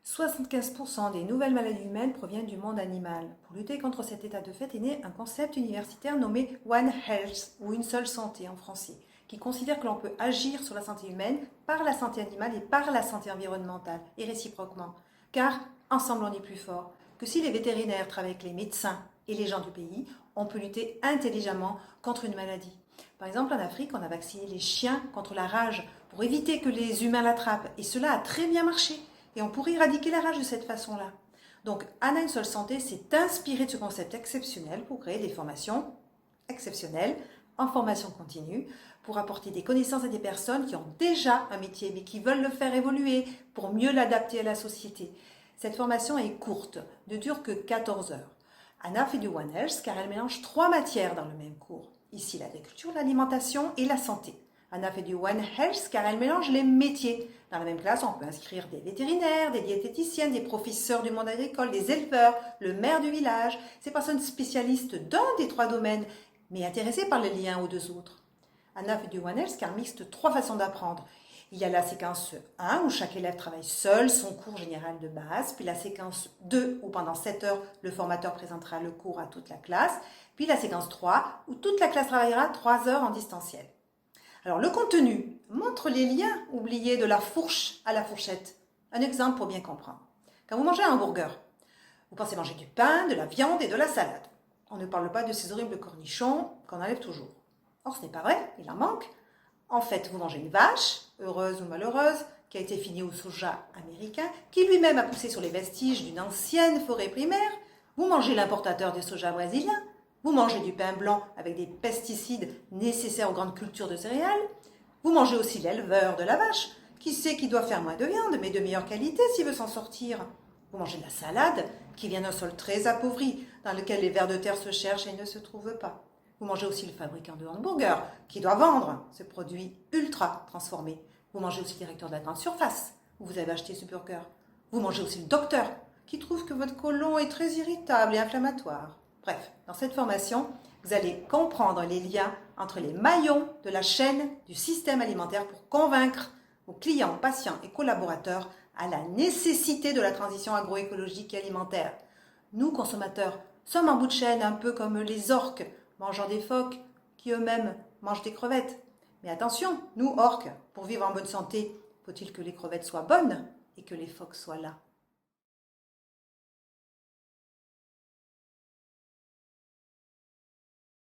75% des nouvelles maladies humaines proviennent du monde animal. Pour lutter contre cet état de fait est né un concept universitaire nommé One Health, ou une seule santé en français, qui considère que l'on peut agir sur la santé humaine par la santé animale et par la santé environnementale, et réciproquement. Car ensemble on est plus fort. Que si les vétérinaires travaillent avec les médecins et les gens du pays, on peut lutter intelligemment contre une maladie. Par exemple, en Afrique, on a vacciné les chiens contre la rage pour éviter que les humains l'attrapent, et cela a très bien marché. Et on pourrait éradiquer la rage de cette façon-là. Donc, Anna Une Seule Santé s'est inspirée de ce concept exceptionnel pour créer des formations exceptionnelles en formation continue pour apporter des connaissances à des personnes qui ont déjà un métier mais qui veulent le faire évoluer pour mieux l'adapter à la société. Cette formation est courte, ne dure que 14 heures. Anna fait du One Health car elle mélange 3 matières dans le même cours. Ici, l'agriculture, l'alimentation et la santé. Anna fait du One Health car elle mélange les métiers. Dans la même classe, on peut inscrire des vétérinaires, des diététiciennes, des professeurs du monde agricole, des éleveurs, le maire du village, ces personnes spécialistes d'un des 3 domaines, mais intéressées par le lien aux 2 autres. Anna fait du One Health car mixte 3 façons d'apprendre. Il y a la séquence 1 où chaque élève travaille seul son cours général de base, puis la séquence 2 où pendant 7 heures, le formateur présentera le cours à toute la classe, puis la séquence 3 où toute la classe travaillera 3 heures en distanciel. Alors, le contenu montre les liens oubliés de la fourche à la fourchette. Un exemple pour bien comprendre. Quand vous mangez un hamburger, vous pensez manger du pain, de la viande et de la salade. On ne parle pas de ces horribles cornichons qu'on enlève toujours. Or, ce n'est pas vrai, il en manque. En fait, vous mangez une vache, heureuse ou malheureuse, qui a été finie au soja américain, qui lui-même a poussé sur les vestiges d'une ancienne forêt primaire. Vous mangez l'importateur de soja brésilien. Vous mangez du pain blanc avec des pesticides nécessaires aux grandes cultures de céréales. Vous mangez aussi l'éleveur de la vache, qui sait qu'il doit faire moins de viande, mais de meilleure qualité s'il veut s'en sortir. Vous mangez de la salade, qui vient d'un sol très appauvri, dans lequel les vers de terre se cherchent et ne se trouvent pas. Vous mangez aussi le fabricant de hamburgers, qui doit vendre ce produit ultra transformé. Vous mangez aussi le directeur de la grande surface, où vous avez acheté ce burger. Vous mangez aussi le docteur, qui trouve que votre côlon est très irritable et inflammatoire. Bref, dans cette formation, vous allez comprendre les liens entre les maillons de la chaîne du système alimentaire pour convaincre vos clients, patients et collaborateurs à la nécessité de la transition agroécologique et alimentaire. Nous, consommateurs, sommes en bout de chaîne un peu comme les orques mangeant des phoques qui eux-mêmes mangent des crevettes. Mais attention, nous, orques, pour vivre en bonne santé, faut-il que les crevettes soient bonnes et que les phoques soient là.